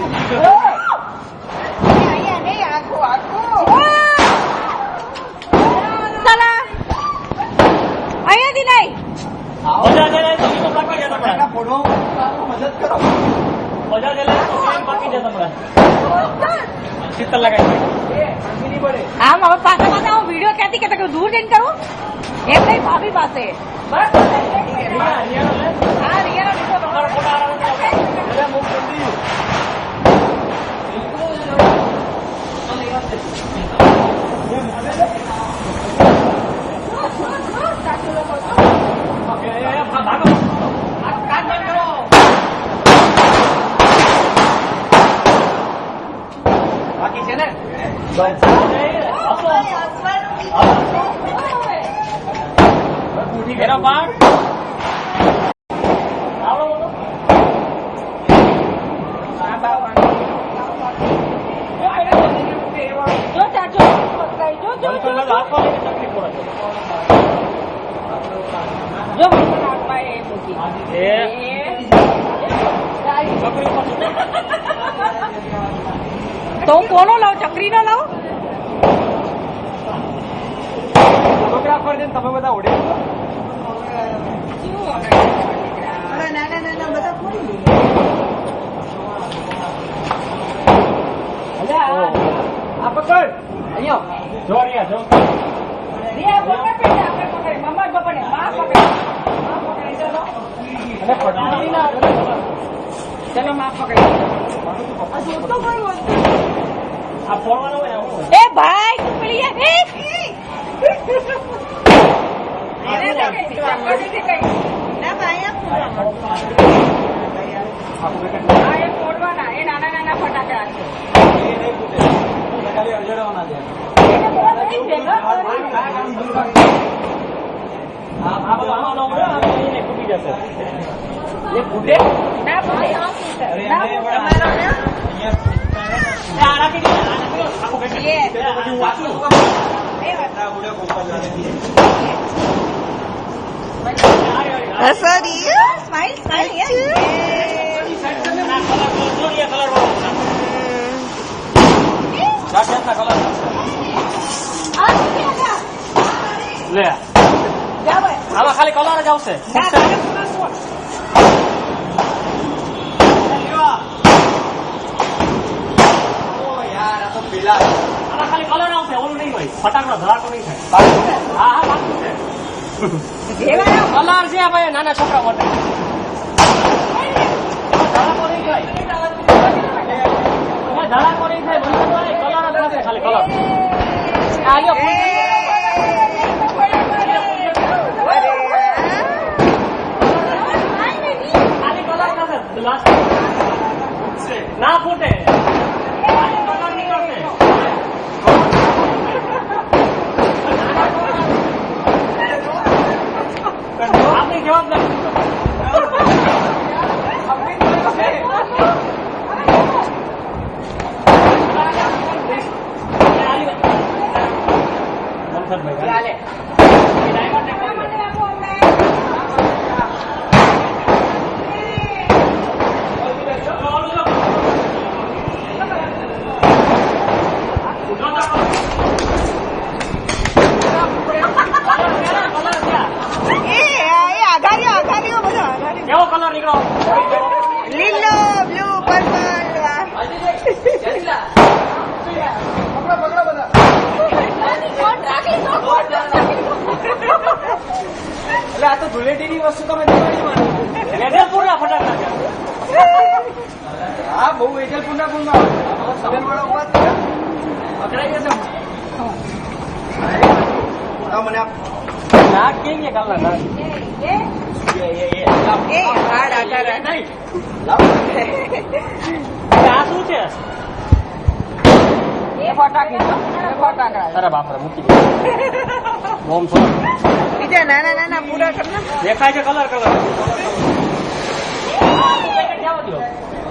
અહીંયા નહીં આખું અહીંયાથી નહીં આમ હવે પાછા પાછા હું વિડીયો ક્યાંથી કહેતા દૂર જઈને કરું એમ નહીં ભાભી પાસે બસ હા બાકી છે ને એનો બાળ તો હું કોનો લાવ ચકરી નો લાવ ફોટોગ્રાફર છે તમે બધા ઓડે નાના નાના બધા ફોડી આ પકડ અહીંયા જો રિયા જો રિયા પકડ આપણે પકડે મમ્મા પકડે માં પકડે ચલો અને પકડી ના ચલો માં પકડે આ જોતો કોઈ વસ્તુ આ ફોડવાનો હોય એ ભાઈ તું પેલી એ ના ભાઈ આ ફોડવાના એ નાના નાના ફટાકડા છે ખાલી અજડવાના છે ફૂટી જશે એ ફૂટે ના ભાઈ sorry smile smile લે આમાં ખાલી કલર જ આવશે આમાં ખાલી કલર આવશે ઓલું નહીં હોય ફટાકડો ધડાકો નહીં થાય હા હા પાકું છે કલર છે ભાઈ નાના છોકરા માટે ધડાકો નહીં થાય ધડાકો નહીં થાય કલર જ નથી ખાલી કલર ના ફૂટે આપની જવાબદારી કેવો કલર નીકળો લીલો બ્લુ પર્પલ એટલે આ તો ધૂળેટીની વસ્તુ તમે વેજલપુરના ફટાકડા હા બહુ વેજલપુરના પૂર્ણ પકડાઈ જશે મને નાક કેવી કલર નાક શું છે અરે બાપરે મૂકી દે બીજા નાના નાના પૂરા કર દેખાય છે કલર કલર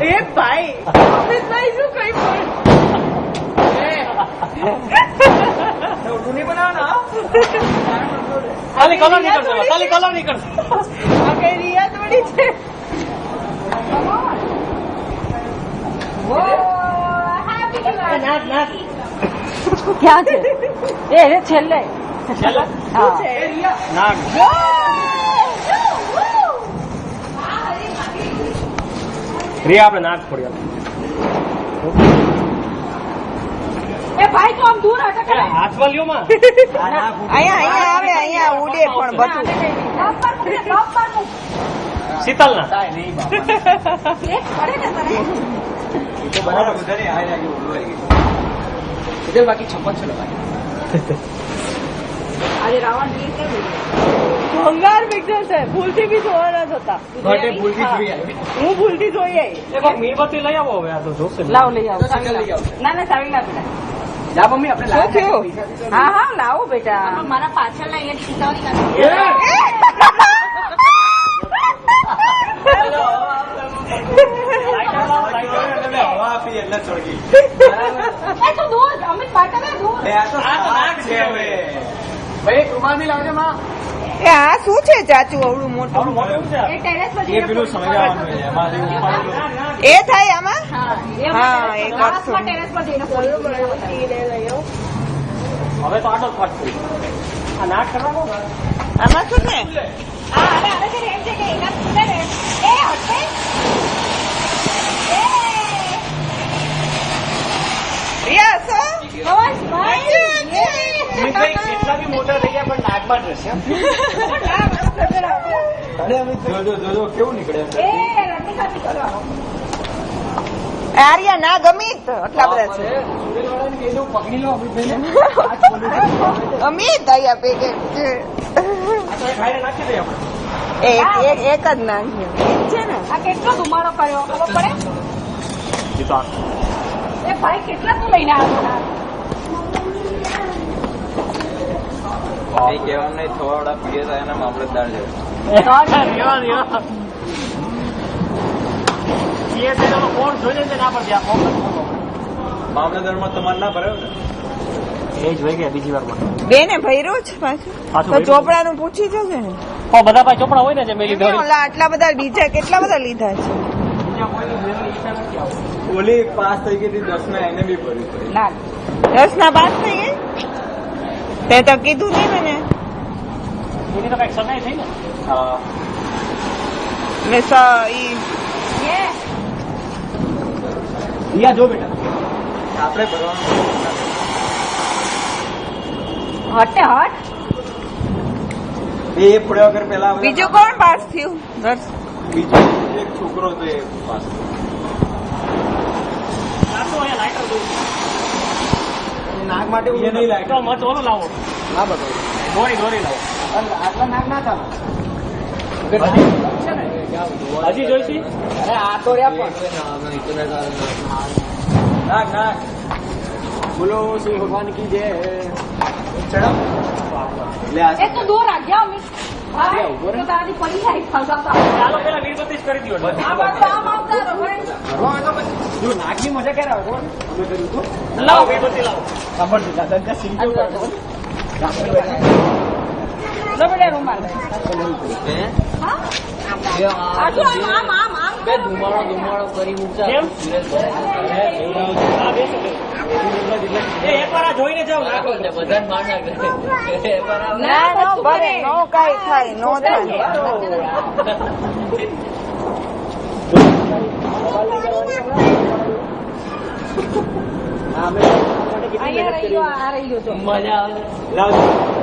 એ ભાઈ અમિતભાઈ શું કઈ પણ બનાવવાના ખાલી કલર નીકળશે ખાલી કલર નીકળશે આ કઈ રિયા થોડી છે નાક નાક ક્યાં છે એ છેલ્લે ચાલો હા નાક રિયા આપણે નાક ફોડ્યા એ ભાઈ તો આમ દૂર હટક કરે હાથમાં લ્યો માં અહીંયા આવે અહીંયા ઉડે પણ બધું શીતલ ના બાકી છપ્પન છે આજે રાવણ ભંગાર પિક્ચર છે ભૂલથી બી જોવાના જ હતા હું ભૂલથી જોઈ આવી મીણબત્તી લઈ આવો હવે આ તો જોશે લાવ લઈ આવો ના ના ચાવી ના બેટા જા મમ્મી આપણે શું થયું હા હા લાવો બેટા મારા પાછળ અહીંયા ખીચાવી એ આ શું છે ચાચુ અવડું મોટું એ થાય આમાં હા એ કરશું હવે તો આટો ફટ આ નાક કરવાનો આમાં શું છે રિયા કેટલા બી મોટા થઈ ગયા પણ નાકમાં જ રહેશે જોજો કેવું નીકળે આર્યા ના ગમી આટલા બધા છે પકડી લો અમિત અહીંયા પેકેટ છે ખાઈને નાખી દઈએ આપણે એક જ નાખ્યું છે ને આ કેટલો ધુમાડો કર્યો ખબર પડે એ ભાઈ કેટલા તું લઈને આવ્યો કહેવાનું નહીં થોડા પીએ તો એના મામલતદાર જેવું મામલતદારમાં તમારે ના ભરાયો ને એ જ હોય ગયા બીજી વાર બેને ભર્યું છે પાછું તો ચોપડાનું પૂછી જશે ને બધા ભાઈ ચોપડા હોય ને જે મેં લીધા ઓલા આટલા બધા બીજા કેટલા બધા લીધા છે ઓલી પાસ થઈ ગઈ 10 ના એને બી ભર્યું પડે ના 10 ના પાસ થઈ ગઈ તે તો કીધું નહીં મને એની તો કઈક સમય થઈ ને હા ને રિયા જો બેટા આપણે ભરવાનું હટે હટ એ પડ્યા વગર પેલા બીજું કોણ પાસ થયું બીજો એક છોકરો તો એ પાસ નાક માટે એ નહીં લાગે. મત ઓલું લાવો ના બતાવો દોરી લાવો આટલા નાક ના ચાલો હજી જોઈશી અરે આ તો રહ્યા પણ નાક નાક બોલો શ્રી ભગવાન કી જય ચડો લે આ એ તો દૂર રાખ્યા અમે તો તારી પડી જાય ચાલો પેલા વીરબત્તી જ કરી દો જો નાકની મજા ક્યારે આવે ખબર? અમે કર્યું હતું લાવો વીરબત્તી લાવો ખબર છે દાદા સિંહ રૂમાલ એકવાર આ જોઈને જાવ નાખો ના નો ભરે નો કાઈ થાય નો થાય અહીંયા રહી ગયો આ રહી ગયો જો લાવજો